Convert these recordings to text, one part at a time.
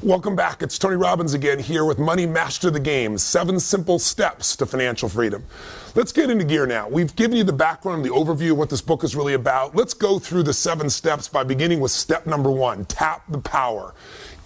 Welcome back. It's Tony Robbins again here with Money Master the Game, 7 simple steps to financial freedom. Let's get into gear now. We've given you the background, the overview of what this book is really about. Let's go through the 7 steps by beginning with step number 1, tap the power.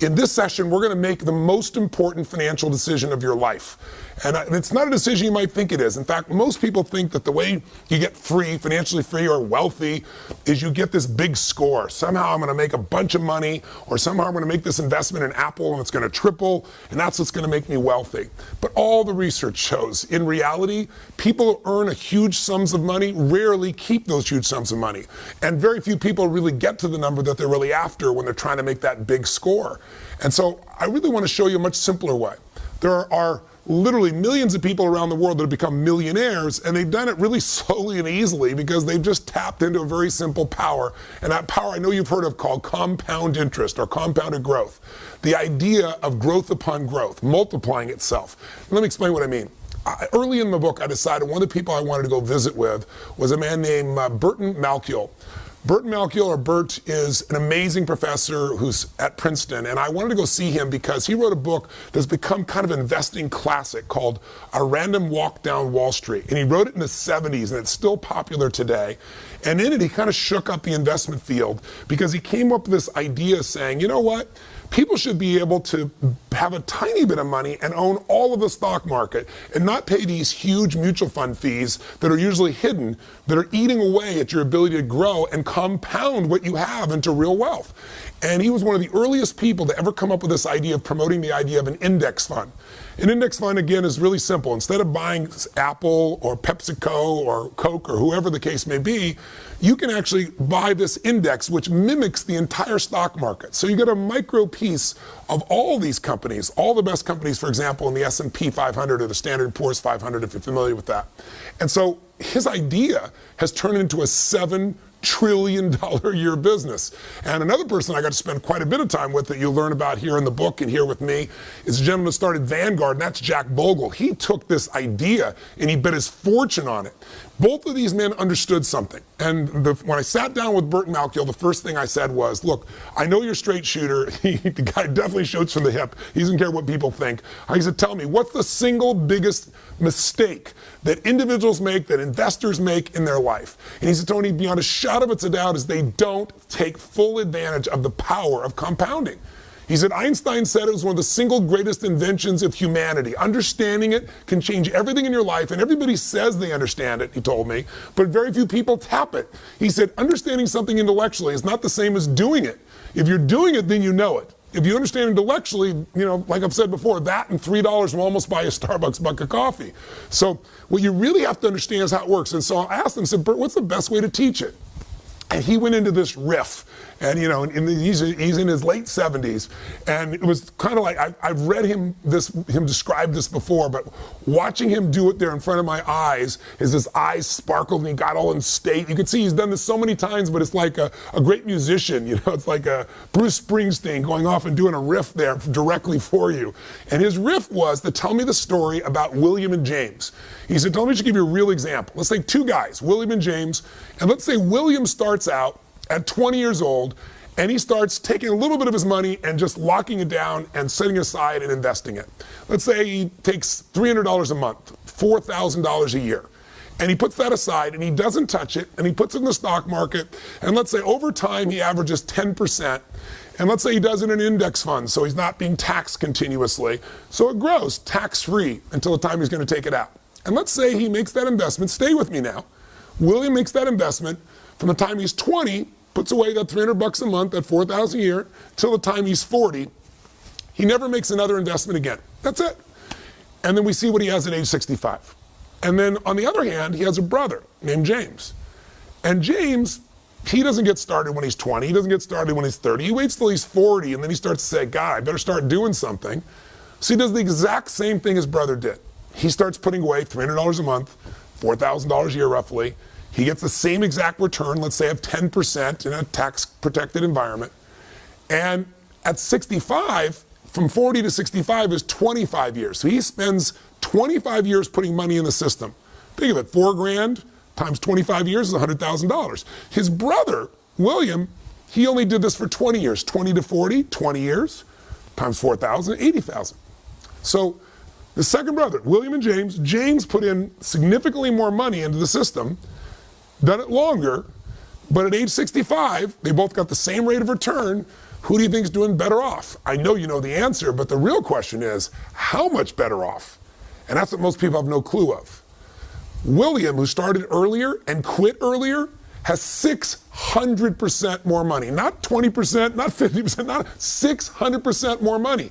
In this session, we're going to make the most important financial decision of your life. And it's not a decision you might think it is. In fact, most people think that the way you get free, financially free or wealthy, is you get this big score. Somehow I'm going to make a bunch of money, or somehow I'm going to make this investment in Apple and it's going to triple, and that's what's going to make me wealthy. But all the research shows, in reality, people who earn huge sums of money rarely keep those huge sums of money. And very few people really get to the number that they're really after when they're trying to make that big score. And so I really want to show you a much simpler way. There are literally millions of people around the world that have become millionaires, and they've done it really slowly and easily because they've just tapped into a very simple power. And that power I know you've heard of called compound interest or compounded growth. The idea of growth upon growth, multiplying itself. And let me explain what I mean. Early in the book, I decided one of the people I wanted to go visit with was a man named Burton Malkiel. Burton Malkiel, or Bert, is an amazing professor who's at Princeton, and I wanted to go see him because he wrote a book that's become kind of an investing classic called A Random Walk Down Wall Street. And he wrote it in the 70s, and it's still popular today. And in it, he kind of shook up the investment field because he came up with this idea saying, you know what? People should be able to have a tiny bit of money and own all of the stock market and not pay these huge mutual fund fees that are usually hidden, that are eating away at your ability to grow and compound what you have into real wealth. And he was one of the earliest people to ever come up with this idea of promoting the idea of an index fund. An index fund, again, is really simple. Instead of buying Apple or PepsiCo or Coke or whoever the case may be, you can actually buy this index which mimics the entire stock market. So you get a micro piece of all these companies, all the best companies, for example, in the S&P 500 or the Standard & Poor's 500, if you're familiar with that. And so his idea has turned into a $7 trillion a year business. And another person I got to spend quite a bit of time with that you'll learn about here in the book and here with me is a gentleman who started Vanguard, and that's Jack Bogle. He took this idea and he bet his fortune on it. Both of these men understood something. And when I sat down with Burton Malkiel, the first thing I said was, look, I know you're a straight shooter. The guy definitely shoots from the hip. He doesn't care what people think. I said, tell me, what's the single biggest mistake that individuals make, that investors make in their life? And he said, Tony, beyond a shadow of a doubt, is they don't take full advantage of the power of compounding. He said, Einstein said it was one of the single greatest inventions of humanity. Understanding it can change everything in your life, and everybody says they understand it, he told me, but very few people tap it. He said, understanding something intellectually is not the same as doing it. If you're doing it, then you know it. If you understand intellectually, you know, like I've said before, that and $3 will almost buy a Starbucks bucket of coffee. So what you really have to understand is how it works. And so I asked him, I said, Bert, what's the best way to teach it? And he went into this riff, and you know, he's in his late 70s, and it was kind of like I've read him describe this before, but watching him do it there in front of my eyes, his eyes sparkled and he got all in state. You can see he's done this so many times, but it's like a great musician, you know, it's like a Bruce Springsteen going off and doing a riff there directly for you. And his riff was to tell me the story about William and James. He said, tell me, to give you a real example. Let's say 2 guys, William and James, and let's say William starts out at 20 years old, and he starts taking a little bit of his money and just locking it down and setting aside and investing it. Let's say he takes $300 a month, $4,000 a year, and he puts that aside and he doesn't touch it, and he puts it in the stock market, and let's say over time he averages 10%, and let's say he does it in an index fund, so he's not being taxed continuously, so it grows tax-free until the time he's going to take it out. And let's say he makes that investment, stay with me now, William makes that investment from the time he's 20, puts away that $300 a month, that $4,000 a year, till the time he's 40. He never makes another investment again. That's it. And then we see what he has at age 65. And then on the other hand, he has a brother named James. And James, he doesn't get started when he's 20. He doesn't get started when he's 30. He waits till he's 40, and then he starts to say, God, I better start doing something. So he does the exact same thing his brother did. He starts putting away $300 a month, $4,000 a year roughly. He gets the same exact return, let's say of 10% in a tax-protected environment. And at 65, from 40 to 65 is 25 years. So he spends 25 years putting money in the system. Think of it, $4,000 times 25 years is $100,000. His brother, William, he only did this for 20 years, 20 to 40, 20 years, times 4,000, 80,000. So the second brother, William and James put in significantly more money into the system, done it longer, but at age 65, they both got the same rate of return. Who do you think is doing better off? I know you know the answer, but the real question is, how much better off? And that's what most people have no clue of. William, who started earlier and quit earlier, has 600% more money. Not 20%, not 50%, not 600% more money.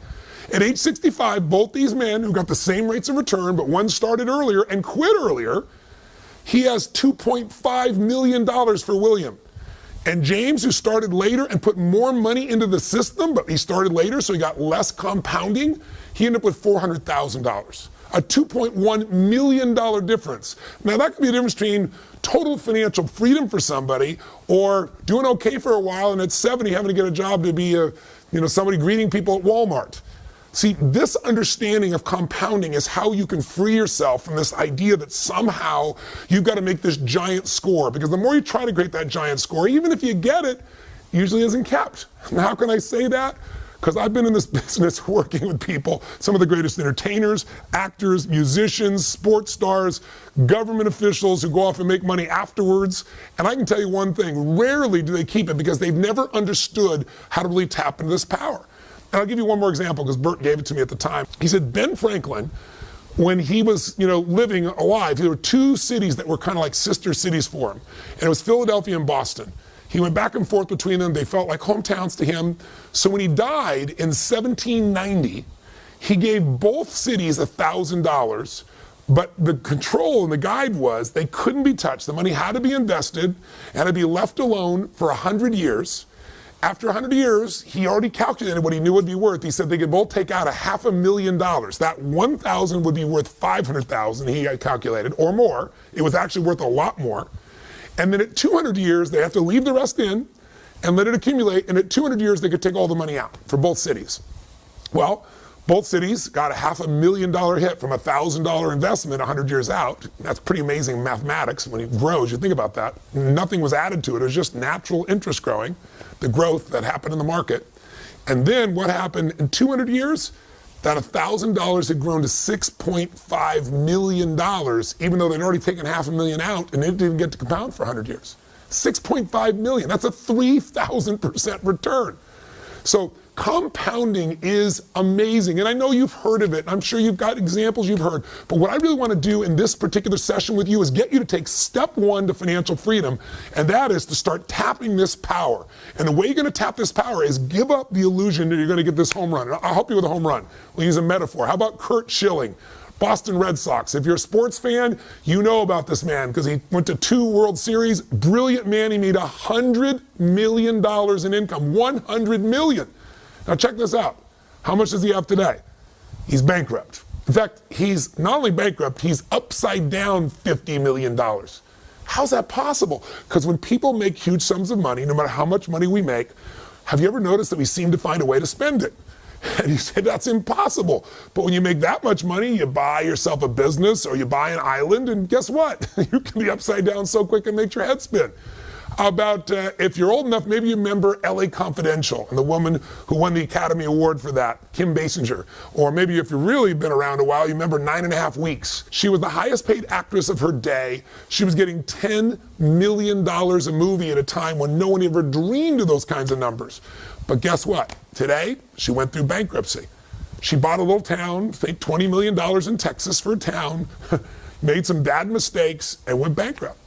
At age 65, both these men who got the same rates of return, but one started earlier and quit earlier, he has $2.5 million for William. And James, who started later and put more money into the system, but he started later, so he got less compounding, he ended up with $400,000. A $2.1 million difference. Now that could be the difference between total financial freedom for somebody or doing okay for a while and at 70 having to get a job to be somebody greeting people at Walmart. See, this understanding of compounding is how you can free yourself from this idea that somehow you've got to make this giant score, because the more you try to create that giant score, even if you get it, usually isn't kept. And how can I say that? Because I've been in this business working with people, some of the greatest entertainers, actors, musicians, sports stars, government officials who go off and make money afterwards. And I can tell you one thing, rarely do they keep it because they've never understood how to really tap into this power. And I'll give you one more example because Bert gave it to me at the time. He said Ben Franklin, when he was living alive, there were two cities that were kind of like sister cities for him. And it was Philadelphia and Boston. He went back and forth between them. They felt like hometowns to him. So when he died in 1790, he gave both cities $1,000, but the control and the guide was they couldn't be touched. The money had to be invested and had to be left alone for 100 years. After 100 years, he already calculated what he knew it would be worth. He said they could both take out $500,000. That 1,000 would be worth 500,000, he had calculated, or more. It was actually worth a lot more. And then at 200 years, they have to leave the rest in and let it accumulate. And at 200 years, they could take all the money out for both cities. Well, both cities got a $500,000 hit from a $1,000 investment 100 years out. That's pretty amazing mathematics. When it grows, you think about that. Nothing was added to it. It was just natural interest growing, the growth that happened in the market. And then what happened in 200 years? That $1,000 had grown to $6.5 million, even though they'd already taken $500,000 out and it didn't get to compound for 100 years. $6.5 million, that's a 3,000% return. So compounding is amazing. And I know you've heard of it. I'm sure you've got examples you've heard. But what I really want to do in this particular session with you is get you to take step one to financial freedom. And that is to start tapping this power. And the way you're going to tap this power is give up the illusion that you're going to get this home run. And I'll help you with a home run. We'll use a metaphor. How about Curt Schilling? Boston Red Sox. If you're a sports fan, you know about this man because he went to 2 World Series. Brilliant man. He made $100 million in income. $100 million. Now check this out. How much does he have today? He's bankrupt. In fact, he's not only bankrupt, he's upside down $50 million. How's that possible? Because when people make huge sums of money, no matter how much money we make, have you ever noticed that we seem to find a way to spend it? And you say that's impossible. But when you make that much money, you buy yourself a business or you buy an island, and guess what? You can be upside down so quick it makes your head spin. How about if you're old enough, maybe you remember LA Confidential and the woman who won the Academy Award for that, Kim Basinger. Or maybe if you've really been around a while, you remember 9.5 Weeks. She was the highest paid actress of her day. She was getting $10 million a movie at a time when no one ever dreamed of those kinds of numbers. But guess what? Today, she went through bankruptcy. She bought a little town, paid $20 million in Texas for a town, made some bad mistakes, and went bankrupt.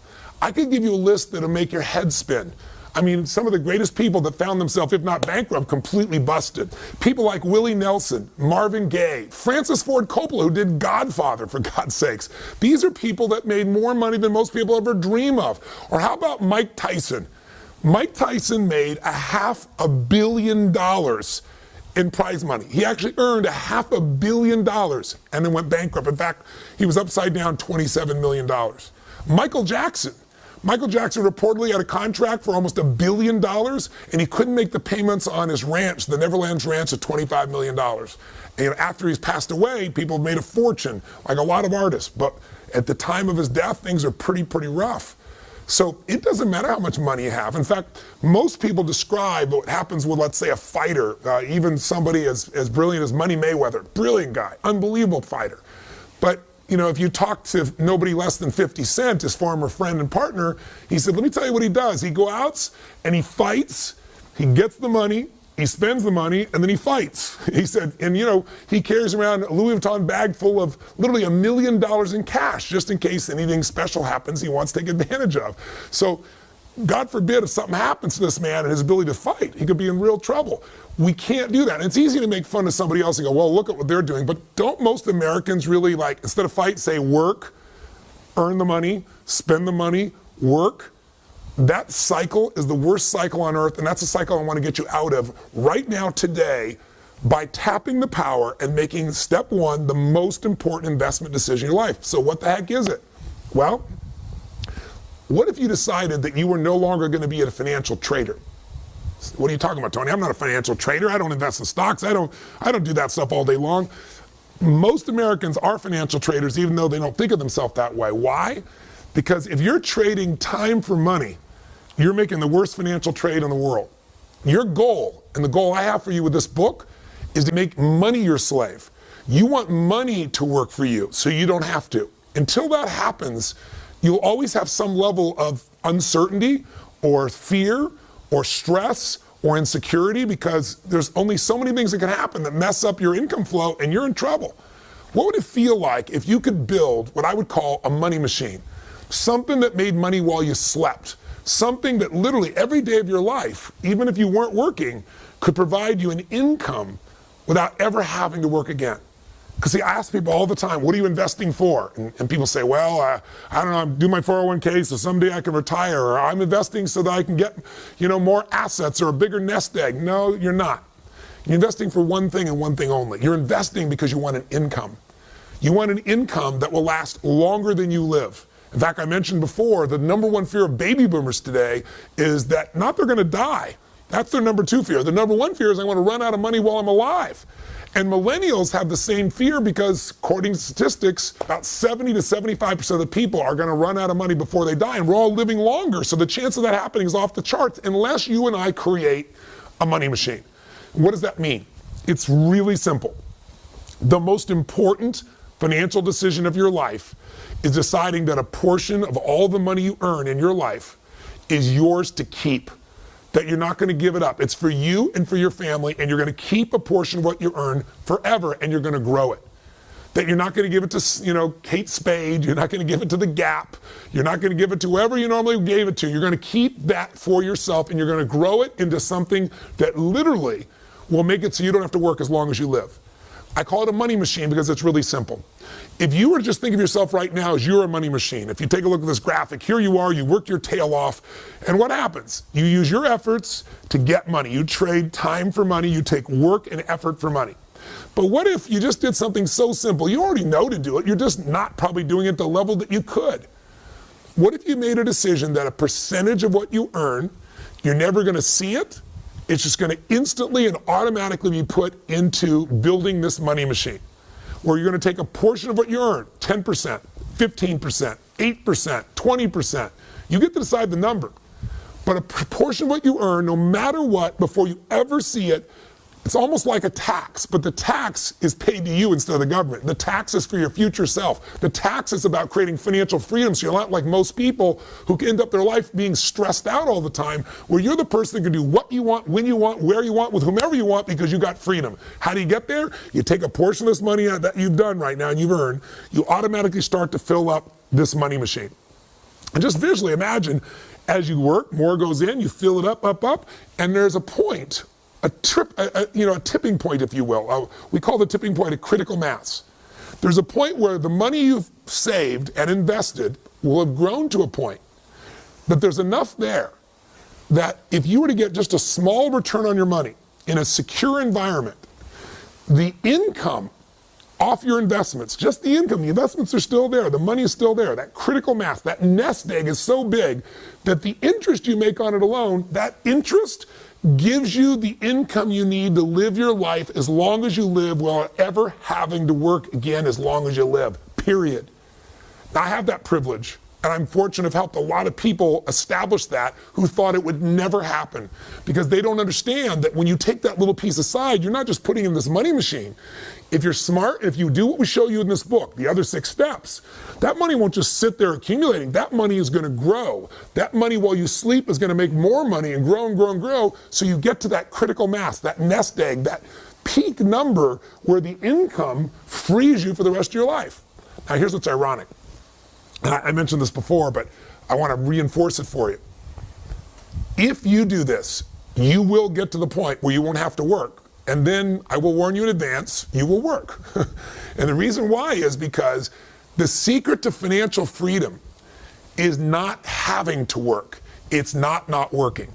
I could give you a list that'll make your head spin. I mean, some of the greatest people that found themselves, if not bankrupt, completely busted. People like Willie Nelson, Marvin Gaye, Francis Ford Coppola, who did Godfather, for God's sakes. These are people that made more money than most people ever dream of. Or how about Mike Tyson? Mike Tyson made $500 million in prize money. He actually earned $500 million and then went bankrupt. In fact, he was upside down $27 million. Michael Jackson reportedly had a contract for almost $1 billion, and he couldn't make the payments on his ranch, the Neverlands Ranch, of $25 million. And after he's passed away, people have made a fortune, like a lot of artists. But at the time of his death, things are pretty rough. So it doesn't matter how much money you have. In fact, most people describe what happens with, let's say, a fighter, even somebody as brilliant as Money Mayweather, brilliant guy, unbelievable fighter. But if you talk to nobody less than 50 Cent, his former friend and partner, he said, let me tell you what he does. He goes out and he fights, he gets the money, he spends the money, and then he fights. He said, and he carries around a Louis Vuitton bag full of literally $1 million in cash, just in case anything special happens he wants to take advantage of. So God forbid if something happens to this man and his ability to fight, he could be in real trouble. We can't do that. And it's easy to make fun of somebody else and go, well, look at what they're doing. But don't most Americans really, instead of fight, say work, earn the money, spend the money, work? That cycle is the worst cycle on earth, and that's a cycle I want to get you out of right now, today, by tapping the power and making step one the most important investment decision in your life. So what the heck is it? Well, what if you decided that you were no longer going to be a financial trader? What are you talking about, Tony? I'm not a financial trader. I don't invest in stocks. I don't do that stuff all day long. Most Americans are financial traders, even though they don't think of themselves that way. Why? Because if you're trading time for money, you're making the worst financial trade in the world. Your goal, and the goal I have for you with this book, is to make money your slave. You want money to work for you, so you don't have to. Until that happens, you'll always have some level of uncertainty or fear or stress or insecurity, because there's only so many things that can happen that mess up your income flow and you're in trouble. What would it feel like if you could build what I would call a money machine? Something that made money while you slept. Something that literally every day of your life, even if you weren't working, could provide you an income without ever having to work again. Because see, I ask people all the time, what are you investing for? And people say, well, I don't know, I'm doing my 401k so someday I can retire, or I'm investing so that I can get, more assets or a bigger nest egg. No, you're not. You're investing for one thing and one thing only. You're investing because you want an income. You want an income that will last longer than you live. In fact, I mentioned before, the number one fear of baby boomers today is that not they're going to die. That's their number two fear. The number one fear is I want to run out of money while I'm alive. And millennials have the same fear because, according to statistics, about 70 to 75% of the people are going to run out of money before they die. And we're all living longer. So the chance of that happening is off the charts unless you and I create a money machine. What does that mean? It's really simple. The most important financial decision of your life is deciding that a portion of all the money you earn in your life is yours to keep, that you're not going to give it up. It's for you and for your family, and you're going to keep a portion of what you earn forever, and you're going to grow it. That you're not going to give it to, Kate Spade, you're not going to give it to the Gap, you're not going to give it to whoever you normally gave it to. You're going to keep that for yourself, and you're going to grow it into something that literally will make it so you don't have to work as long as you live. I call it a money machine because it's really simple. If you were to just think of yourself right now as you're a money machine, if you take a look at this graphic, here you are, you worked your tail off, and what happens? You use your efforts to get money. You trade time for money, you take work and effort for money. But what if you just did something so simple? You already know to do it, you're just not probably doing it at the level that you could. What if you made a decision that a percentage of what you earn, you're never going to see it, it's just going to instantly and automatically be put into building this money machine, where you're going to take a portion of what you earn, 10%, 15%, 8%, 20%. You get to decide the number. But a portion of what you earn, no matter what, before you ever see it, it's almost like a tax, but the tax is paid to you instead of the government. The tax is for your future self. The tax is about creating financial freedom, so you're not like most people who end up their life being stressed out all the time, where you're the person that can do what you want, when you want, where you want, with whomever you want, because you got freedom. How do you get there? You take a portion of this money that you've done right now and you've earned, you automatically start to fill up this money machine. And just visually imagine, as you work, more goes in, you fill it up, and there's a point, a tipping point, if you will. We call the tipping point a critical mass. There's a point where the money you've saved and invested will have grown to a point that there's enough there that if you were to get just a small return on your money in a secure environment, the income off your investments, just the income, the investments are still there, the money is still there, that critical mass, that nest egg is so big that the interest you make on it alone, that interest gives you the income you need to live your life as long as you live without ever having to work again as long as you live, period. Now, I have that privilege And I'm fortunate to have helped a lot of people establish that who thought it would never happen, because they don't understand that when you take that little piece aside, you're not just putting in this money machine. If you're smart, if you do what we show you in this book, the other 6 steps, that money won't just sit there accumulating. That money is going to grow. That money while you sleep is going to make more money and grow and grow and grow. So you get to that critical mass, that nest egg, that peak number where the income frees you for the rest of your life. Now here's what's ironic. And I mentioned this before, but I want to reinforce it for you. If you do this, you will get to the point where you won't have to work. And then I will warn you in advance, you will work. And the reason why is because the secret to financial freedom is not having to work. It's not working.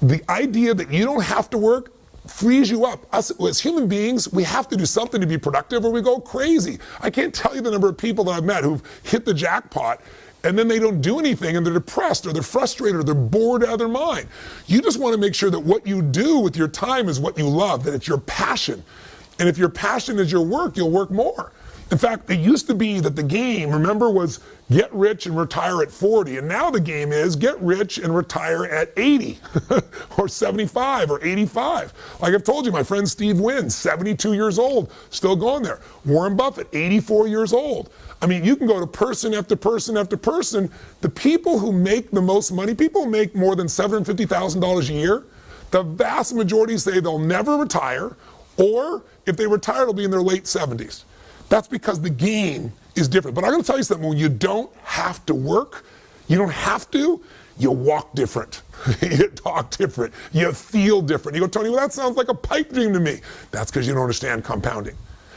The idea that you don't have to work frees you up. Us as human beings, we have to do something to be productive or we go crazy. I can't tell you the number of people that I've met who've hit the jackpot and then they don't do anything and they're depressed or they're frustrated or they're bored out of their mind. You just want to make sure that what you do with your time is what you love, that it's your passion. And if your passion is your work, you'll work more. In fact, it used to be that the game, remember, was get rich and retire at 40. And now the game is get rich and retire at 80 or 75 or 85. Like I've told you, my friend Steve Wynn, 72 years old, still going there. Warren Buffett, 84 years old. I mean, you can go to person after person after person. The people who make the most money, people who make more than $750,000 a year, the vast majority say they'll never retire, or if they retire, it'll be in their late 70s. That's because the game is different. But I'm going to tell you something. When you don't have to work, you don't have to, you walk different. You talk different. You feel different. You go, Tony, well, that sounds like a pipe dream to me. That's because you don't understand compounding.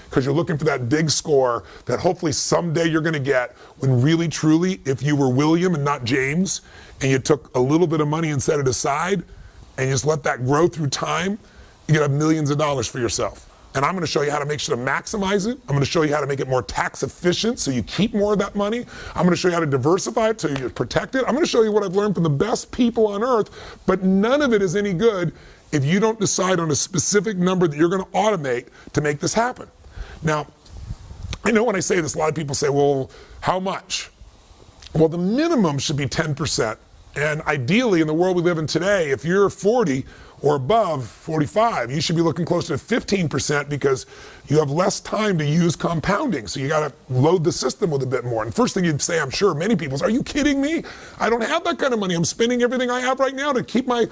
Because you're looking for that big score that hopefully someday you're going to get, when really, truly, if you were William and not James, and you took a little bit of money and set it aside, and you just let that grow through time, you can have millions of dollars for yourself. And I'm going to show you how to make sure to maximize it. I'm going to show you how to make it more tax efficient so you keep more of that money. I'm going to show you how to diversify it so you protect it. I'm going to show you what I've learned from the best people on earth, but none of it is any good if you don't decide on a specific number that you're going to automate to make this happen. Now, I know when I say this, a lot of people say, well, how much? Well, the minimum should be 10%. And ideally, in the world we live in today, if you're 40 or above 45, you should be looking closer to 15% because you have less time to use compounding. So you got to load the system with a bit more. And first thing you'd say, I'm sure many people is, are you kidding me? I don't have that kind of money. I'm spending everything I have right now to keep my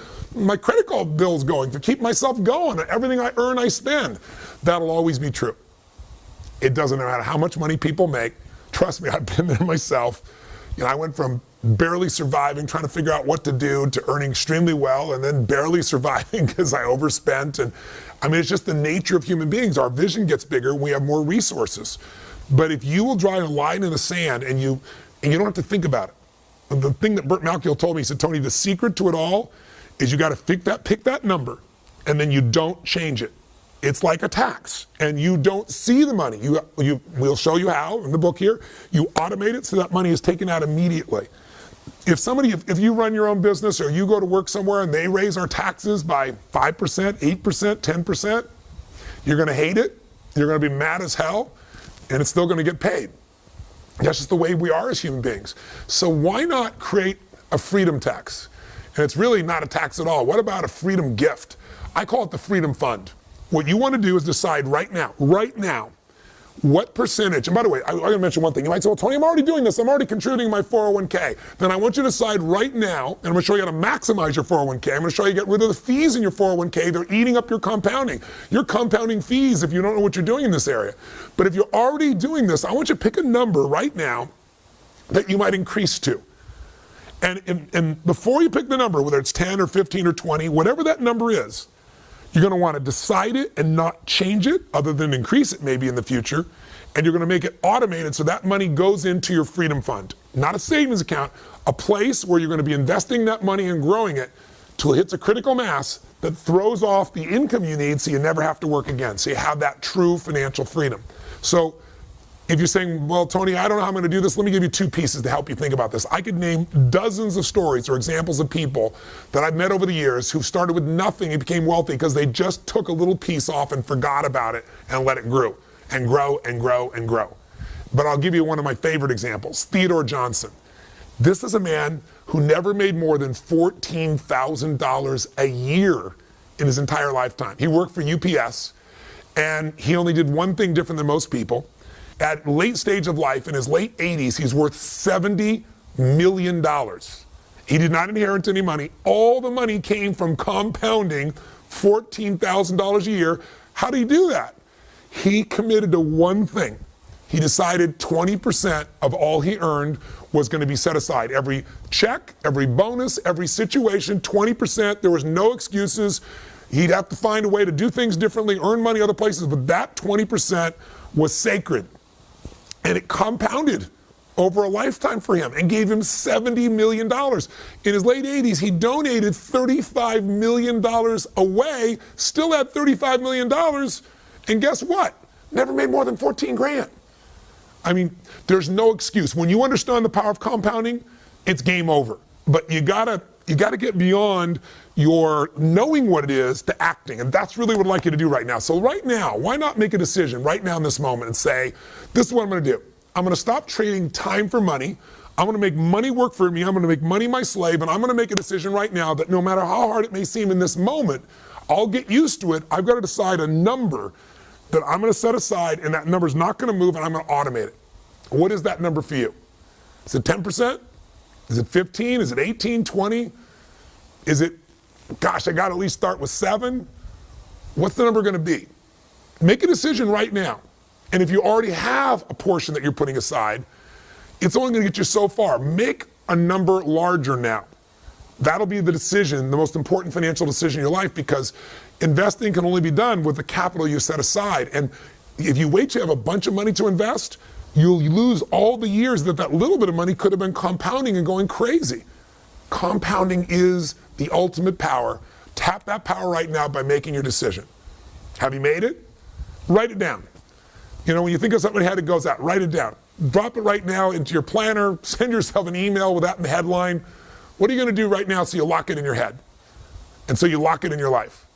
credit card bills going, to keep myself going. Everything I earn, I spend. That'll always be true. It doesn't matter how much money people make. Trust me, I've been there myself. You know, I went from barely surviving, trying to figure out what to do, to earning extremely well, and then barely surviving because I overspent. And I mean, it's just the nature of human beings. Our vision gets bigger, we have more resources. But if you will draw a line in the sand and you don't have to think about it. The thing that Burt Malkiel told me, he said, Tony, the secret to it all is you got to pick that number, and then you don't change it. It's like a tax, and you don't see the money. We'll show you how in the book here. You automate it so that money is taken out immediately. If you run your own business or you go to work somewhere and they raise our taxes by 5%, 8%, 10%, you're going to hate it. You're going to be mad as hell, and it's still going to get paid. That's just the way we are as human beings. So why not create a freedom tax? And it's really not a tax at all. What about a freedom gift? I call it the Freedom Fund. What you want to do is decide right now, what percentage, and by the way, I'm going to mention one thing. You might say, well, Tony, I'm already doing this. I'm already contributing my 401k. Then I want you to decide right now, and I'm going to show you how to maximize your 401k. I'm going to show you how to get rid of the fees in your 401k. They're eating up your compounding. You're compounding fees if you don't know what you're doing in this area. But if you're already doing this, I want you to pick a number right now that you might increase to. And before you pick the number, whether it's 10 or 15 or 20, whatever that number is, you're going to want to decide it and not change it, other than increase it maybe in the future. And you're going to make it automated so that money goes into your Freedom Fund. Not a savings account, a place where you're going to be investing that money and growing it till it hits a critical mass that throws off the income you need so you never have to work again. So you have that true financial freedom. So if you're saying, well, Tony, I don't know how I'm going to do this, let me give you 2 pieces to help you think about this. I could name dozens of stories or examples of people that I've met over the years who started with nothing and became wealthy because they just took a little piece off and forgot about it and let it grow and grow and grow and grow. But I'll give you one of my favorite examples, Theodore Johnson. This is a man who never made more than $14,000 a year in his entire lifetime. He worked for UPS, and he only did one thing different than most people. At late stage of life, in his late 80s, he's worth $70 million. He did not inherit any money. All the money came from compounding $14,000 a year. How did he do that? He committed to one thing. He decided 20% of all he earned was going to be set aside. Every check, every bonus, every situation, 20%. There was no excuses. He'd have to find a way to do things differently, earn money other places, but that 20% was sacred. And it compounded over a lifetime for him and gave him $70 million. In his late 80s, he donated $35 million away, still had $35 million, and guess what? Never made more than 14 grand. I mean, there's no excuse. When you understand the power of compounding, it's game over. But you gotta get beyond your knowing what it is to acting, and that's really what I'd like you to do right now. So right now, why not make a decision right now in this moment and say, this is what I'm gonna do. I'm gonna stop trading time for money. I'm gonna make money work for me. I'm gonna make money my slave, and I'm gonna make a decision right now that no matter how hard it may seem in this moment, I'll get used to it. I've got to decide a number that I'm gonna set aside, and that number's not gonna move, and I'm gonna automate it. What is that number for you? Is it 10%? Is it 15? Is it 18, 20? Is it, gosh, I gotta at least start with 7? What's the number gonna be? Make a decision right now. And if you already have a portion that you're putting aside, it's only gonna get you so far. Make a number larger now. That'll be the decision, the most important financial decision in your life, because investing can only be done with the capital you set aside. And if you wait to have a bunch of money to invest, you'll lose all the years that little bit of money could have been compounding and going crazy. Compounding is the ultimate power. Tap that power right now by making your decision. Have you made it? Write it down. You know, when you think of something, how it goes out, write it down. Drop it right now into your planner, send yourself an email with that in the headline. What are you gonna do right now so you lock it in your head? And so you lock it in your life.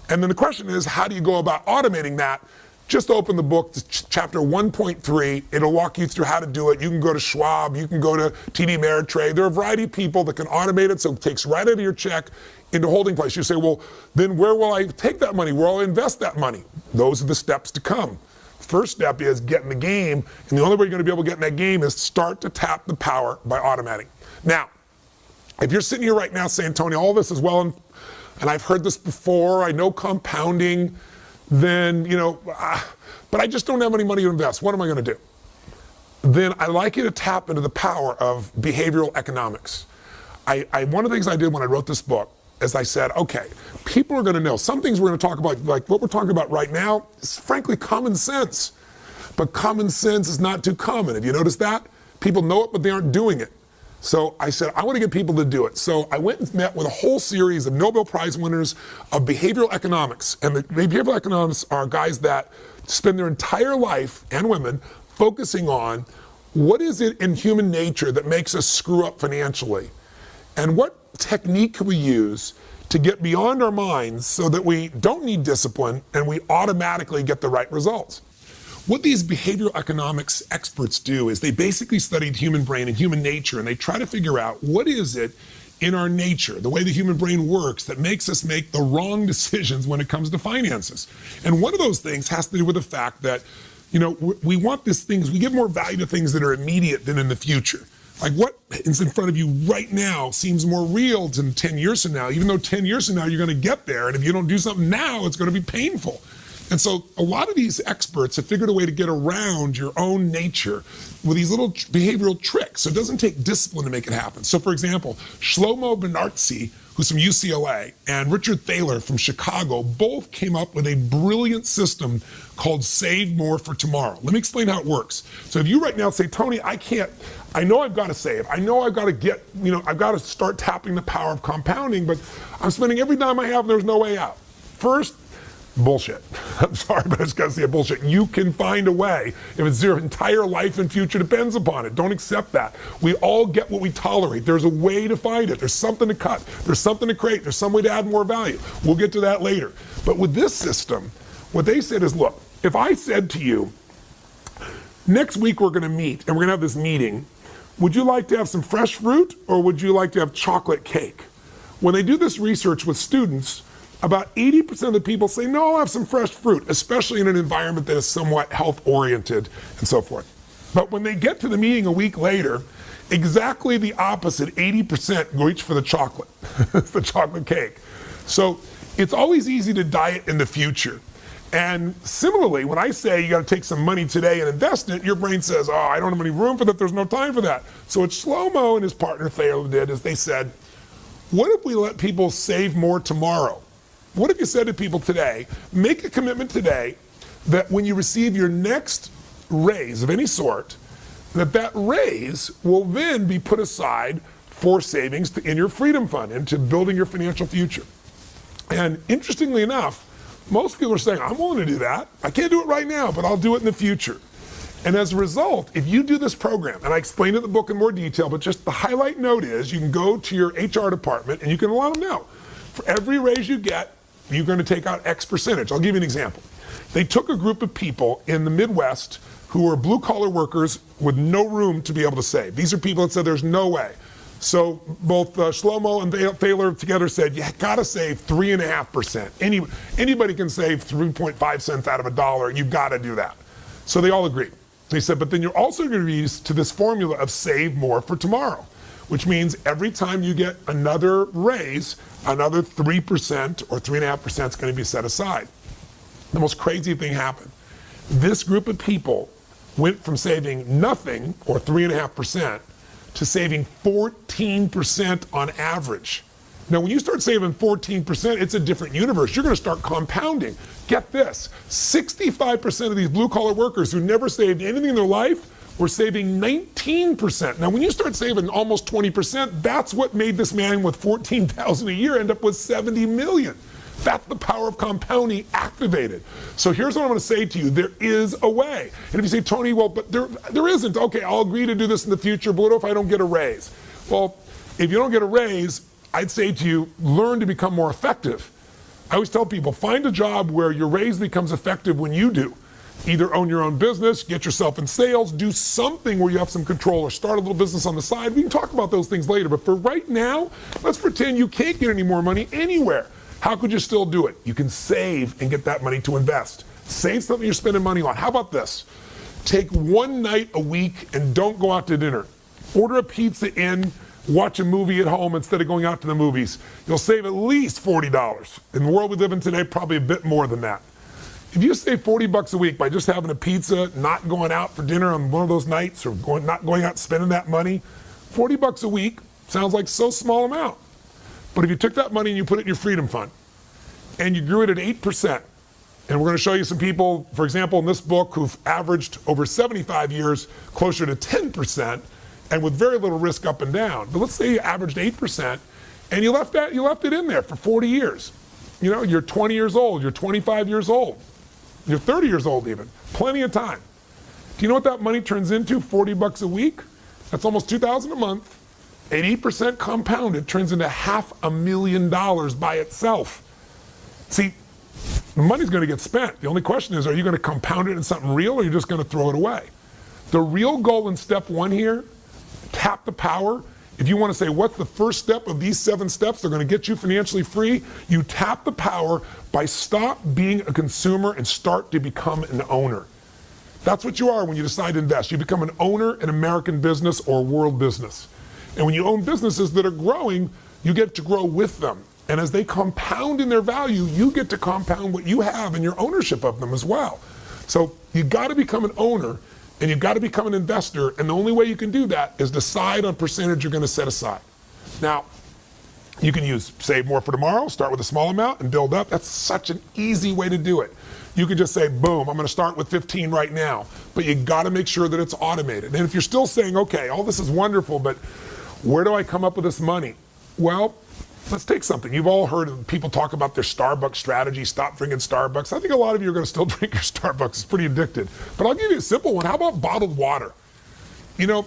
And then the question is, how do you go about automating that? Just open the book, chapter 1.3. It'll walk you through how to do it. You can go to Schwab, you can go to TD Ameritrade. There are a variety of people that can automate it, so it takes right out of your check into holding place. You say, well, then where will I take that money? Where will I invest that money? Those are the steps to come. First step is get in the game, and the only way you're gonna be able to get in that game is start to tap the power by automating. Now, if you're sitting here right now saying, Tony, all this is well, and I've heard this before, I know compounding, then, you know, but I just don't have any money to invest. What am I gonna do? Then I'd like you to tap into the power of behavioral economics. One of the things I did when I wrote this book is I said, okay, people are gonna know. Some things we're gonna talk about, like what we're talking about right now, is frankly common sense. But common sense is not too common. Have you noticed that? People know it, but they aren't doing it. So I said, I want to get people to do it. So I went and met with a whole series of Nobel Prize winners of behavioral economics. And the behavioral economists are guys that spend their entire life, and women, focusing on what is it in human nature that makes us screw up financially? And what technique can we use to get beyond our minds so that we don't need discipline and we automatically get the right results? What these behavioral economics experts do is they basically study the human brain and human nature, and they try to figure out what is it in our nature, the way the human brain works, that makes us make the wrong decisions when it comes to finances. And one of those things has to do with the fact that, you know, we want these things, we give more value to things that are immediate than in the future. Like what is in front of you right now seems more real than 10 years from now, even though 10 years from now you're gonna get there, and if you don't do something now, it's gonna be painful. And so a lot of these experts have figured a way to get around your own nature with these little behavioral tricks. So it doesn't take discipline to make it happen. So for example, Shlomo Benartzi, who's from UCLA, and Richard Thaler from Chicago, both came up with a brilliant system called Save More for Tomorrow. Let me explain how it works. So if you right now say, Tony, I know I've got to save. I know I've got to I've got to start tapping the power of compounding, but I'm spending every dime I have and there's no way out. First, bullshit. I'm sorry, but I just gotta say bullshit. You can find a way. If it's your entire life and future depends upon it, don't accept that. We all get what we tolerate. There's a way to find it. There's something to cut. There's something to create. There's some way to add more value. We'll get to that later. But with this system, what they said is, look, if I said to you, next week we're gonna meet and we're gonna have this meeting Would you like to have some fresh fruit or would you like to have chocolate cake? When they do this research with students, about 80% of the people say, no, I'll have some fresh fruit, especially in an environment that is somewhat health-oriented and so forth. But when they get to the meeting a week later, exactly the opposite, 80% reach for the chocolate, the chocolate cake. So it's always easy to diet in the future. And similarly, when I say you got to take some money today and invest in it, your brain says, oh, I don't have any room for that, there's no time for that. So what Shlomo and his partner Thaler did is they said, what if we let people save more tomorrow? What if you said to people today, make a commitment today that when you receive your next raise of any sort, that raise will then be put aside for savings in your freedom fund and to building your financial future. And interestingly enough, most people are saying, I'm willing to do that. I can't do it right now, but I'll do it in the future. And as a result, if you do this program, and I explain it in the book in more detail, but just the highlight note is you can go to your HR department and you can let them know. For every raise you get, you're going to take out X percentage. I'll give you an example. They took a group of people in the Midwest who were blue-collar workers with no room to be able to save. These are people that said there's no way. So both Shlomo and Thaler together said, you got to save 3.5%. Anybody can save 3.5 cents out of $1. You've got to do that. So they all agreed. They said, but then you're also going to be used to this formula of save more for tomorrow, which means every time you get another raise, another 3% or 3.5% is going to be set aside. The most crazy thing happened. This group of people went from saving nothing or 3.5% to saving 14% on average. Now, when you start saving 14%, it's a different universe. You're going to start compounding. Get this, 65% of these blue-collar workers who never saved anything in their life were saving 19%. Now, when you start saving almost 20%, that's what made this man with $14,000 a year end up with $70 million. That's the power of compounding activated. So here's what I'm going to say to you. There is a way. And if you say, Tony, well, but there isn't. Okay, I'll agree to do this in the future, but what if I don't get a raise? Well, if you don't get a raise, I'd say to you, learn to become more effective. I always tell people, find a job where your raise becomes effective when you do. Either own your own business, get yourself in sales, do something where you have some control, or start a little business on the side. We can talk about those things later, but for right now, let's pretend you can't get any more money anywhere. How could you still do it? You can save and get that money to invest. Save something you're spending money on. How about this? Take one night a week and don't go out to dinner. Order a pizza in, watch a movie at home instead of going out to the movies. You'll save at least $40. In the world we live in today, probably a bit more than that. If you save $40 a week by just having a pizza, not going out for dinner on one of those nights, or not going out and spending that money, $40 a week sounds like so small amount. But if you took that money and you put it in your freedom fund, and you grew it at 8%, and we're going to show you some people, for example, in this book, who've averaged over 75 years closer to 10%, and with very little risk up and down. But let's say you averaged 8%, and you left it in there for 40 years. You know, you're 20 years old, you're 25 years old, you're 30 years old even, plenty of time. Do you know what that money turns into? $40 a week? That's almost $2,000 a month. At 8% compounded, turns into $500,000 by itself. See, the money's going to get spent. The only question is, are you going to compound it in something real, or are you just going to throw it away? The real goal in step one here, tap the power. If you want to say, what's the first step of these 7 steps that are going to get you financially free? You tap the power by stop being a consumer and start to become an owner. That's what you are when you decide to invest. You become an owner in American business or world business. And when you own businesses that are growing, you get to grow with them. And as they compound in their value, you get to compound what you have in your ownership of them as well. So you got to become an owner, and you've got to become an investor, and the only way you can do that is decide on percentage you're going to set aside. Now, you can use save more for tomorrow, start with a small amount and build up. That's such an easy way to do it. You can just say, boom, I'm going to start with 15 right now, but you got to make sure that it's automated. And if you're still saying, okay, all this is wonderful, but where do I come up with this money? Well, let's take something. You've all heard of people talk about their Starbucks strategy, stop drinking Starbucks. I think a lot of you are going to still drink your Starbucks. It's pretty addicted. But I'll give you a simple one. How about bottled water? You know,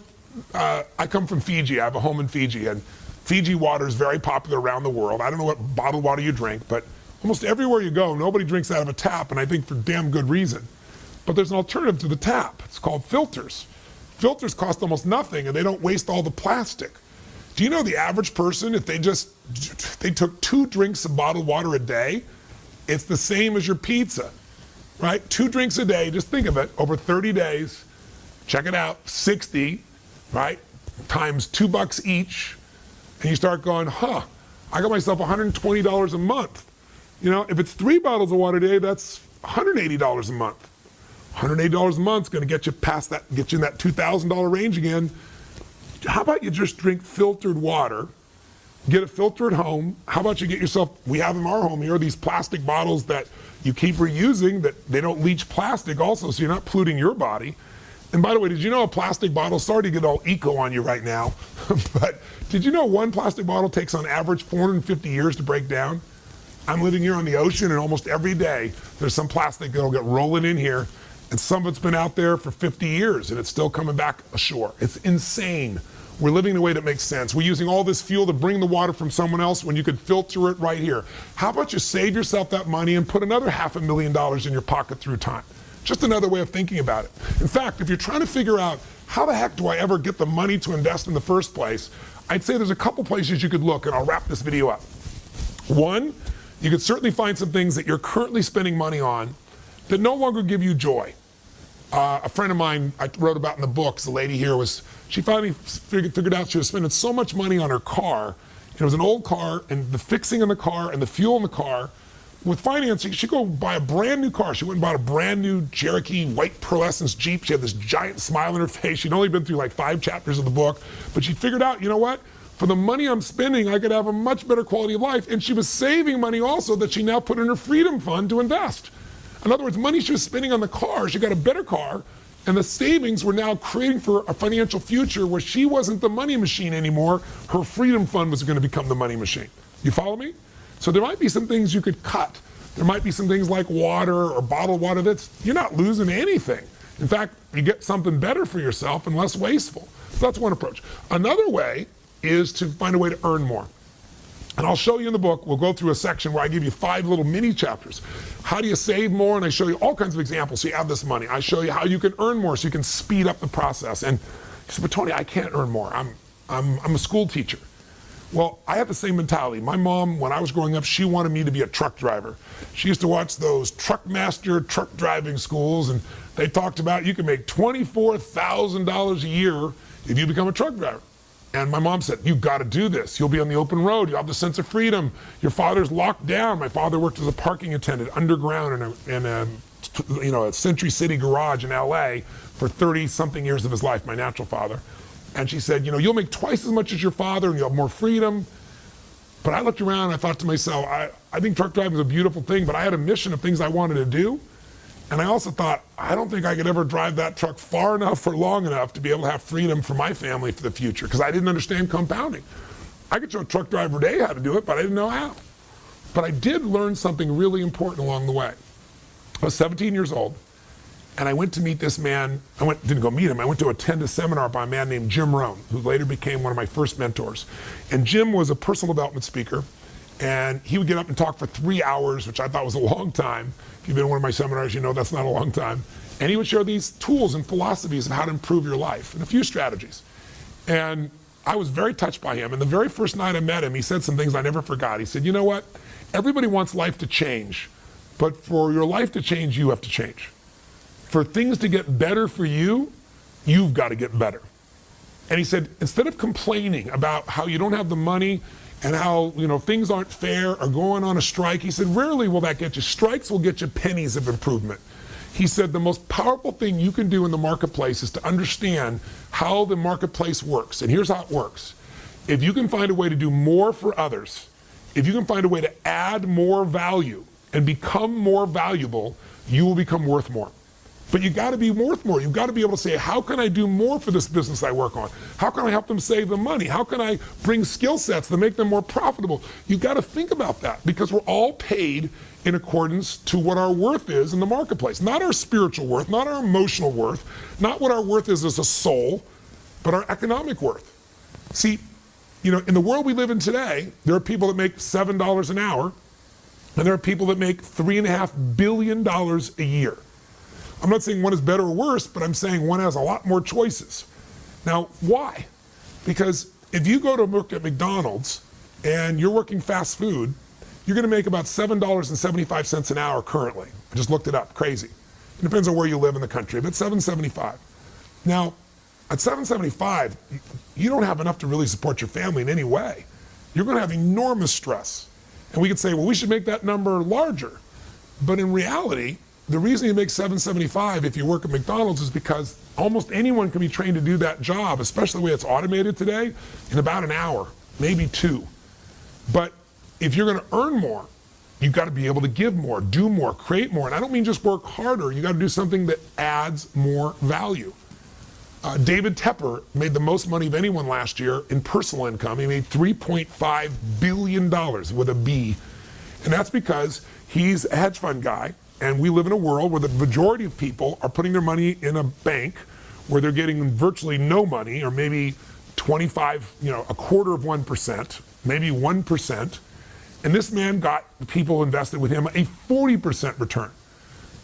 I come from Fiji. I have a home in Fiji, and Fiji water is very popular around the world. I don't know what bottled water you drink, but almost everywhere you go, nobody drinks out of a tap, and I think for damn good reason. But there's an alternative to the tap. It's called filters. Filters cost almost nothing and they don't waste all the plastic. Do you know the average person, if they took 2 drinks of bottled water a day, it's the same as your pizza, right? 2 drinks a day, just think of it, over 30 days, check it out, 60, right? Times $2 each, and you start going, I got myself $120 a month. You know, if it's 3 bottles of water a day, that's $180 a month. $180 a month is going to get you past that, get you in that $2,000 range again. How about you just drink filtered water, get a filter at home? How about you get yourself, we have in our home here, these plastic bottles that you keep reusing, that they don't leach plastic also, so you're not polluting your body. And by the way, did you know a plastic bottle, sorry to get all eco on you right now, but did you know one plastic bottle takes on average 450 years to break down? I'm living here on the ocean, and almost every day there's some plastic that'll get rolling in here, and some of it's been out there for 50 years and it's still coming back ashore. It's insane. We're living in a way that makes sense. We're using all this fuel to bring the water from someone else when you could filter it right here. How about you save yourself that money and put another $500,000 in your pocket through time? Just another way of thinking about it. In fact, if you're trying to figure out how the heck do I ever get the money to invest in the first place, I'd say there's a couple places you could look, and I'll wrap this video up. One, you could certainly find some things that you're currently spending money on that no longer give you joy. A friend of mine I wrote about in the books, the lady here she finally figured out she was spending so much money on her car. It was an old car, and the fixing in the car and the fuel in the car. With financing, she'd go buy a brand new car. She went and bought a brand new Cherokee white pearlescence Jeep. She had this giant smile on her face. She'd only been through like 5 chapters of the book, but she figured out, you know what? For the money I'm spending, I could have a much better quality of life. And she was saving money also that she now put in her freedom fund to invest. In other words, money she was spending on the car, she got a better car, and the savings were now creating for a financial future where she wasn't the money machine anymore. Her freedom fund was going to become the money machine. You follow me? So there might be some things you could cut. There might be some things like water or bottled water you're not losing anything. In fact, you get something better for yourself and less wasteful. So that's one approach. Another way is to find a way to earn more. And I'll show you in the book, we'll go through a section where I give you 5 little mini chapters. How do you save more? And I show you all kinds of examples so you have this money. I show you how you can earn more so you can speed up the process. And you say, but Tony, I can't earn more. I'm a school teacher. Well, I have the same mentality. My mom, when I was growing up, she wanted me to be a truck driver. She used to watch those Truckmaster truck driving schools, and they talked about you can make $24,000 a year if you become a truck driver. And my mom said, you've got to do this. You'll be on the open road. You'll have the sense of freedom. Your father's locked down. My father worked as a parking attendant underground in a Century City garage in LA for 30-something years of his life, my natural father. And she said, you'll make twice as much as your father and you'll have more freedom. But I looked around and I thought to myself, I think truck driving is a beautiful thing, but I had a mission of things I wanted to do. And I also thought, I don't think I could ever drive that truck far enough or long enough to be able to have freedom for my family for the future, because I didn't understand compounding. I could show a truck driver today how to do it, but I didn't know how. But I did learn something really important along the way. I was 17 years old, and I went to meet this man. Didn't go meet him. I went to attend a seminar by a man named Jim Rohn, who later became one of my first mentors. And Jim was a personal development speaker, and he would get up and talk for 3 hours, which I thought was a long time. If you've been to one of my seminars, you know that's not a long time. And he would share these tools and philosophies of how to improve your life and a few strategies. And I was very touched by him. And the very first night I met him, he said some things I never forgot. He said, you know what? Everybody wants life to change, but for your life to change, you have to change. For things to get better for you, you've got to get better. And he said, instead of complaining about how you don't have the money and how things aren't fair or going on a strike, he said, rarely will that get you. Strikes will get you pennies of improvement. He said the most powerful thing you can do in the marketplace is to understand how the marketplace works. And here's how it works. If you can find a way to do more for others, if you can find a way to add more value and become more valuable, you will become worth more. But you got to be worth more. You've got to be able to say, how can I do more for this business I work on? How can I help them save the money? How can I bring skill sets to make them more profitable? You've got to think about that, because we're all paid in accordance to what our worth is in the marketplace. Not our spiritual worth, not our emotional worth, not what our worth is as a soul, but our economic worth. See, in the world we live in today, there are people that make $7 an hour, and there are people that make $3.5 billion a year. I'm not saying one is better or worse, but I'm saying one has a lot more choices. Now, why? Because if you go to work at McDonald's and you're working fast food, you're going to make about $7.75 an hour currently. I just looked it up. Crazy. It depends on where you live in the country, but $7.75. Now, at $7.75, you don't have enough to really support your family in any way. You're going to have enormous stress. And we could say, well, we should make that number larger. But in reality, the reason you make $7.75 if you work at McDonald's is because almost anyone can be trained to do that job, especially the way it's automated today, in about an hour, maybe 2. But if you're going to earn more, you've got to be able to give more, do more, create more. And I don't mean just work harder. You got to do something that adds more value. David Tepper made the most money of anyone last year in personal income. He made $3.5 billion with a B. And that's because he's a hedge fund guy. And we live in a world where the majority of people are putting their money in a bank where they're getting virtually no money, or maybe 25, a quarter of 1%, maybe 1%. And this man got people invested with him a 40% return.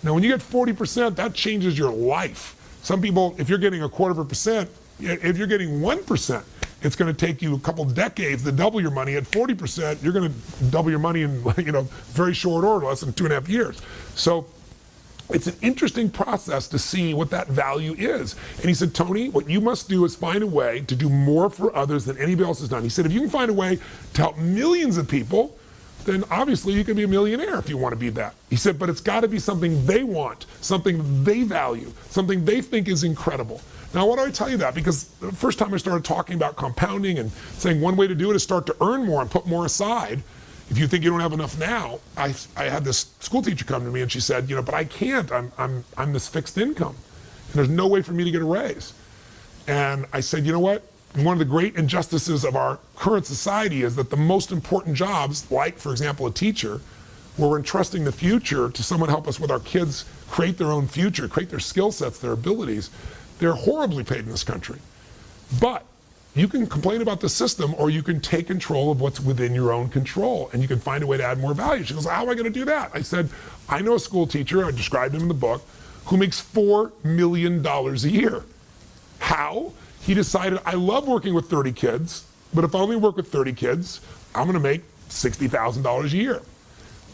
Now, when you get 40%, that changes your life. Some people, if you're getting a quarter of 1%, if you're getting 1%, it's going to take you a couple decades to double your money. At 40%, you're going to double your money in very short order, less than 2.5 years. So it's an interesting process to see what that value is. And he said, Tony, what you must do is find a way to do more for others than anybody else has done. He said, if you can find a way to help millions of people, then obviously you can be a millionaire if you want to be that. He said, but it's got to be something they want, something they value, something they think is incredible. Now, why do I tell you that? Because the first time I started talking about compounding and saying one way to do it is start to earn more and put more aside. If you think you don't have enough now, I had this school teacher come to me and she said, but I can't. I'm this fixed income, and there's no way for me to get a raise. And I said, you know what? One of the great injustices of our current society is that the most important jobs, like, for example, a teacher, where we're entrusting the future to someone to help us with our kids create their own future, create their skill sets, their abilities, they're horribly paid in this country. But you can complain about the system, or you can take control of what's within your own control, and you can find a way to add more value. She goes, how am I going to do that? I said, I know a school teacher, I described him in the book, who makes $4 million a year. How? He decided, I love working with 30 kids, but if I only work with 30 kids, I'm going to make $60,000 a year.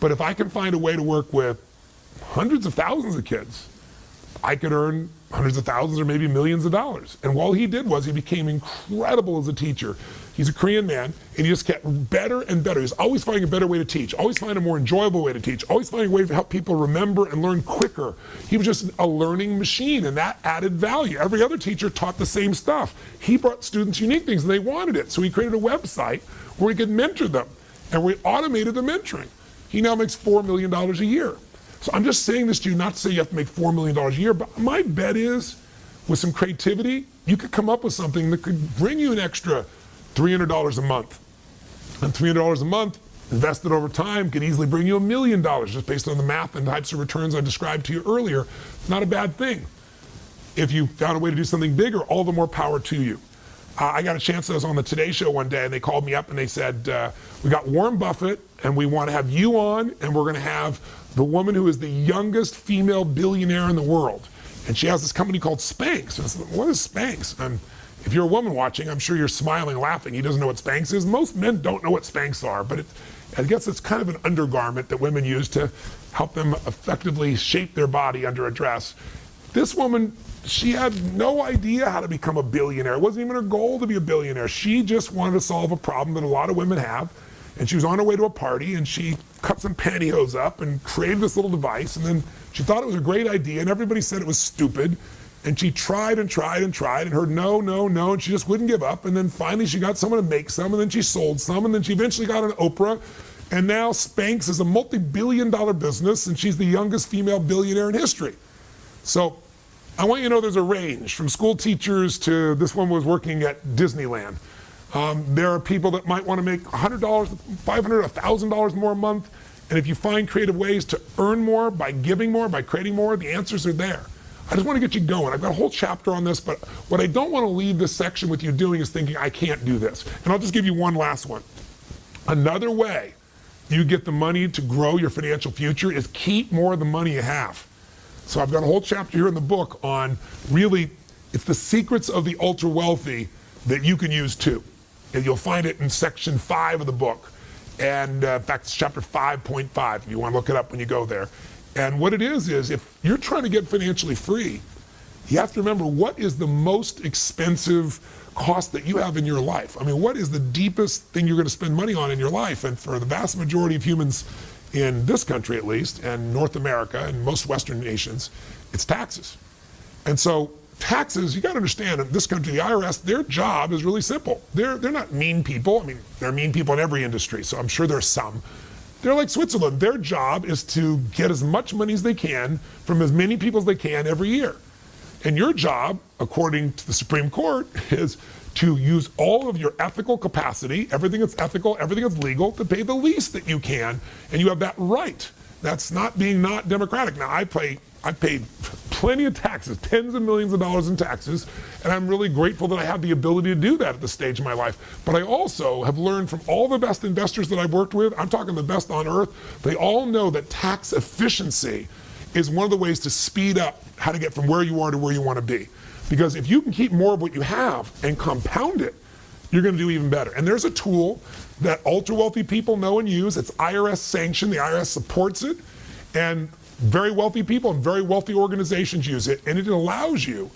But if I can find a way to work with hundreds of thousands of kids, I could earn hundreds of thousands or maybe millions of dollars. And all he did was he became incredible as a teacher. He's a Korean man, and he just kept better and better. He was always finding a better way to teach, always finding a more enjoyable way to teach, always finding a way to help people remember and learn quicker. He was just a learning machine, and that added value. Every other teacher taught the same stuff. He brought students unique things, and they wanted it. So he created a website where he could mentor them, and we automated the mentoring. He now makes $4 million a year. So I'm just saying this to you not to say you have to make $4 million a year, but my bet is with some creativity, you could come up with something that could bring you an extra $300 a month. And $300 a month, invested over time, could easily bring you $1 million just based on the math and types of returns I described to you earlier. Not a bad thing. If you found a way to do something bigger, all the more power to you. I got a chance, I was on the Today Show one day, and they called me up and they said, we got Warren Buffett, and we want to have you on, and we're going to have the woman who is the youngest female billionaire in the world. And she has this company called Spanx. And I said, what is Spanx? And if you're a woman watching, I'm sure you're smiling, laughing. He doesn't know what Spanx is. Most men don't know what Spanx are, but I guess it's kind of an undergarment that women use to help them effectively shape their body under a dress. This woman, she had no idea how to become a billionaire. It wasn't even her goal to be a billionaire. She just wanted to solve a problem that a lot of women have. And she was on her way to a party, and she cut some pantyhose up and created this little device, and then she thought it was a great idea, and everybody said it was stupid. And she tried and tried and tried and heard no, no, no, and she just wouldn't give up. And then finally she got someone to make some, and then she sold some, and then she eventually got on Oprah. And now Spanx is a multi-billion-dollar business, and she's the youngest female billionaire in history. So I want you to know there's a range from school teachers to this one was working at Disneyland. There are people that might want to make $100, $500, $1,000 more a month. And if you find creative ways to earn more by giving more, by creating more, the answers are there. I just want to get you going. I've got a whole chapter on this, but what I don't want to leave this section with you doing is thinking, I can't do this. And I'll just give you one last one. Another way you get the money to grow your financial future is keep more of the money you have. So I've got a whole chapter here in the book on really, it's the secrets of the ultra wealthy that you can use too. And you'll find it in section 5 of the book. And in fact, it's chapter 5.5, if you want to look it up when you go there. And what it is if you're trying to get financially free, you have to remember what is the most expensive cost that you have in your life. I mean, what is the deepest thing you're going to spend money on in your life? And for the vast majority of humans in this country at least, and North America and most Western nations, it's taxes. And so taxes, you got to understand, in this country, the IRS, their job is really simple. They're not mean people. I mean, they're mean people in every industry, so I'm sure there's some. They're like Switzerland. Their job is to get as much money as they can from as many people as they can every year. And your job, according to the Supreme Court, is to use all of your ethical capacity, everything that's ethical, everything that's legal, to pay the least that you can, and you have that right. That's not being not democratic. Now, I paid plenty of taxes, tens of millions of dollars in taxes, and I'm really grateful that I have the ability to do that at this stage of my life. But I also have learned from all the best investors that I've worked with, I'm talking the best on earth, they all know that tax efficiency is one of the ways to speed up how to get from where you are to where you want to be. Because if you can keep more of what you have and compound it, you're going to do even better. And there's a tool that ultra wealthy people know and use. It's IRS sanctioned. The IRS supports it. And very wealthy people and very wealthy organizations use it. And it allows you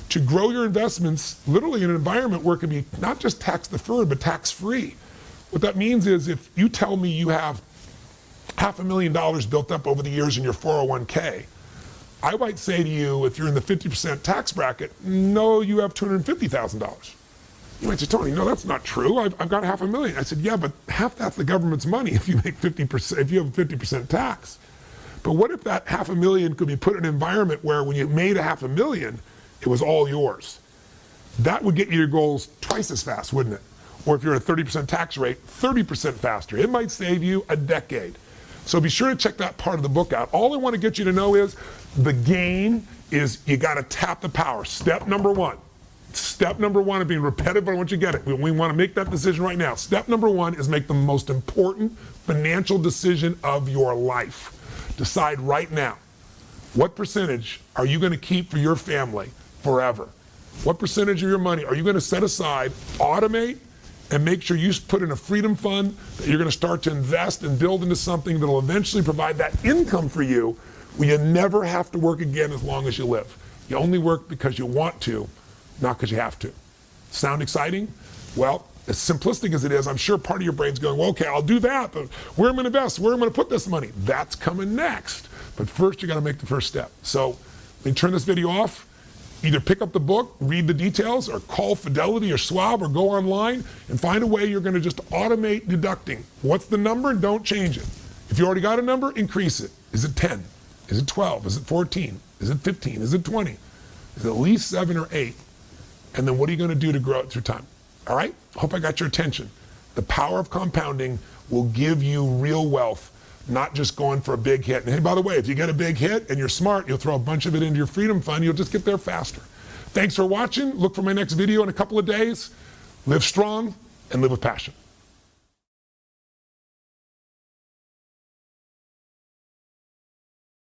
to grow your investments literally in an environment where it can be not just tax deferred, but tax free. What that means is if you tell me you have $500,000 built up over the years in your 401k, I might say to you, if you're in the 50% tax bracket, no, you have $250,000. You might say, Tony, no, that's not true. I've got $500,000. I said, yeah, but half that's the government's money if you make 50%, if you have 50% tax. But what if that $500,000 could be put in an environment where when you made $500,000, it was all yours? That would get you your goals twice as fast, wouldn't it? Or if you're at a 30% tax rate, 30% faster. It might save you a decade. So be sure to check that part of the book out. All I want to get you to know is the game is you got to tap the power. Step number one. Step number one of being repetitive, but I want you to get it. We want to make that decision right now. Step number one is make the most important financial decision of your life. Decide right now, what percentage are you going to keep for your family forever? What percentage of your money are you going to set aside, automate, and make sure you put in a freedom fund that you're going to start to invest and build into something that will eventually provide that income for you where you never have to work again as long as you live. You only work because you want to, not because you have to. Sound exciting? Well, as simplistic as it is, I'm sure part of your brain's going, well, okay, I'll do that, but where am I going to invest? Where am I going to put this money? That's coming next. But first, you got to make the first step. So let me turn this video off. Either pick up the book, read the details, or call Fidelity or Schwab, or go online and find a way you're going to just automate deducting. What's the number? Don't change it. If you already got a number, increase it. Is it 10? Is it 12? Is it 14? Is it 15? Is it 20? Is it at least 7 or 8? And then what are you going to do to grow it through time? All right? Hope I got your attention. The power of compounding will give you real wealth, not just going for a big hit. And hey, by the way, if you get a big hit and you're smart, you'll throw a bunch of it into your freedom fund. You'll just get there faster. Thanks for watching. Look for my next video in a couple of days. Live strong and live with passion.